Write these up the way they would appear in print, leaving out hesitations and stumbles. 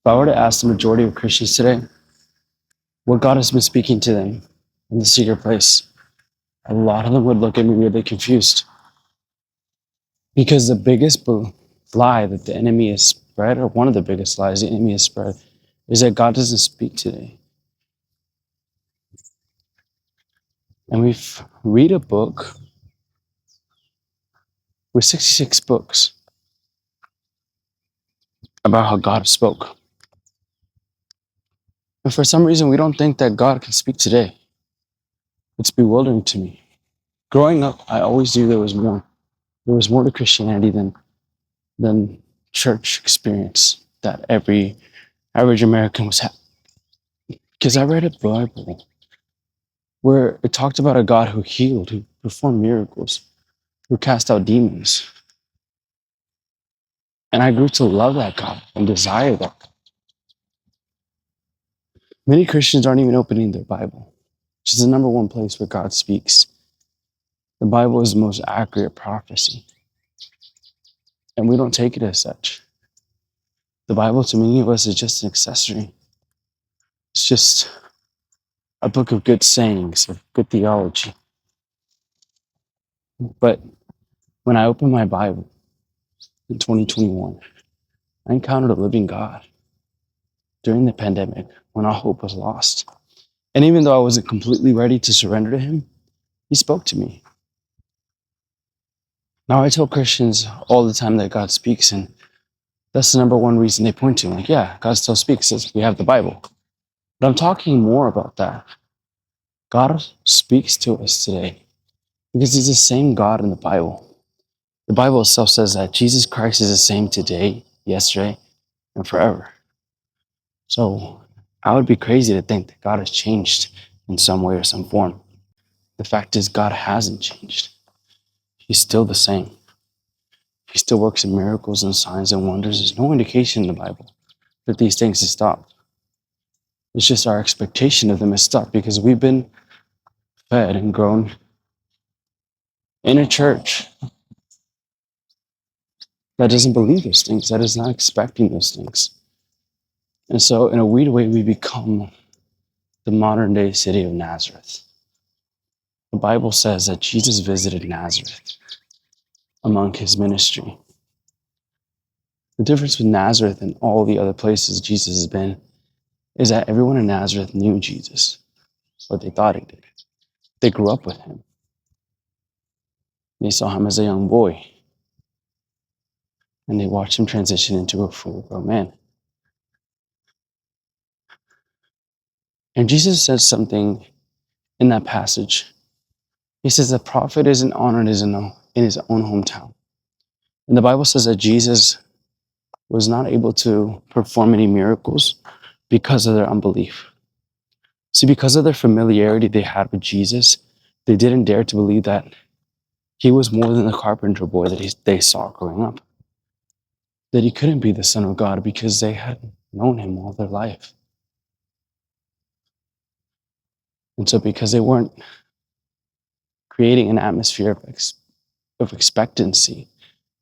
I were to ask the majority of Christians today what God has been speaking to them in the secret place, a lot of them would look at me really confused. Because the biggest lie that the enemy has spread, or one of the biggest lies the enemy has spread, is that God doesn't speak today. And we read a book with 66 books about how God spoke. But for some reason, we don't think that God can speak today. It's bewildering to me. Growing up, I always knew there was more. There was more to Christianity than church experience that every average American was having. Because I read a Bible where it talked about a God who healed, who performed miracles, who cast out demons. And I grew to love that God and desire that God. Many Christians aren't even opening their Bible, which is the number one place where God speaks. The Bible is the most accurate prophecy. And we don't take it as such. The Bible to many of us is just an accessory. It's just a book of good sayings, of good theology. But when I opened my Bible in 2021, I encountered a living God during the pandemic when all hope was lost. And even though I wasn't completely ready to surrender to Him, He spoke to me. Now I tell Christians all the time that God speaks, and that's the number one reason they point to. Like, yeah, God still speaks, as we have the Bible. But I'm talking more about that. God speaks to us today because He's the same God in the Bible. The Bible itself says that Jesus Christ is the same today, yesterday, and forever. So I would be crazy to think that God has changed in some way or some form. The fact is, God hasn't changed. He's still the same. He still works in miracles and signs and wonders. There's no indication in the Bible that these things have stopped. It's just our expectation of them has stopped because we've been fed and grown in a church that doesn't believe those things, that is not expecting those things. And so in a weird way, we become the modern day city of Nazareth. The Bible says that Jesus visited Nazareth among His ministry. The difference with Nazareth and all the other places Jesus has been is that everyone in Nazareth knew Jesus, or they thought he did. They grew up with Him. They saw Him as a young boy, and they watched Him transition into a full-grown man. And Jesus says something in that passage. He says the prophet isn't honored in his own hometown. And the Bible says that Jesus was not able to perform any miracles because of their unbelief. See, because of their familiarity they had with Jesus, they didn't dare to believe that He was more than the carpenter boy that they saw growing up. That He couldn't be the Son of God because they had known Him all their life. And so because they weren't creating an atmosphere of expectancy,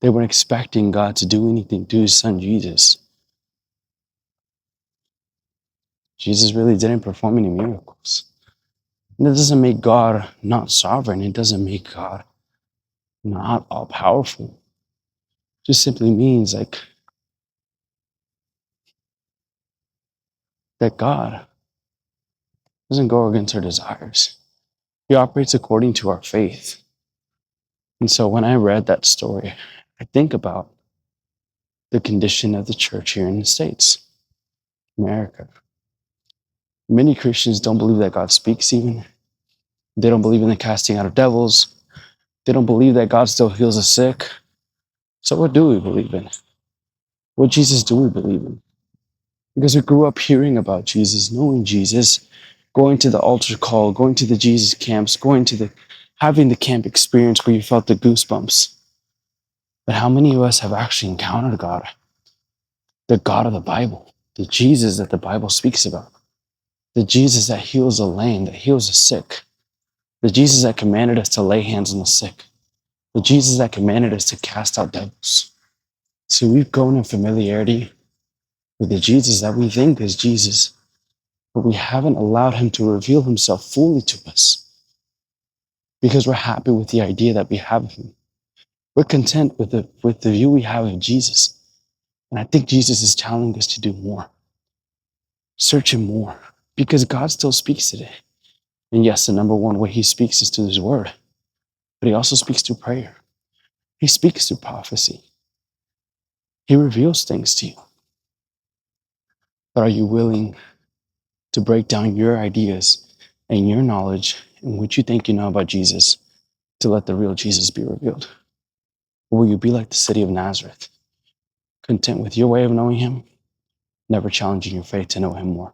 they weren't expecting God to do anything to His Son Jesus. Jesus really didn't perform any miracles. And it doesn't make God not sovereign. It doesn't make God not all-powerful. It just simply means that God doesn't go against our desires. He operates according to our faith. And so when I read that story, I think about the condition of the church here in the States, America. Many Christians don't believe that God speaks even. They don't believe in the casting out of devils. They don't believe that God still heals the sick. So what do we believe in? What Jesus do we believe in? Because we grew up hearing about Jesus, knowing Jesus, going to the altar call, going to the Jesus camps, having the camp experience where you felt the goosebumps. But how many of us have actually encountered God? The God of the Bible, the Jesus that the Bible speaks about, the Jesus that heals the lame, that heals the sick, the Jesus that commanded us to lay hands on the sick, the Jesus that commanded us to cast out devils. So we've grown in familiarity with the Jesus that we think is Jesus, but we haven't allowed him to reveal himself fully to us because we're happy with the idea that we have of him. We're content with the view we have of Jesus. And I think Jesus is challenging us to do more. Search him more, because God still speaks today. And yes, the number one way he speaks is through his word, but he also speaks through prayer. He speaks through prophecy. He reveals things to you. But are you willing to break down your ideas and your knowledge and what you think you know about Jesus to let the real Jesus be revealed? Or will you be like the city of Nazareth, content with your way of knowing him, never challenging your faith to know him more?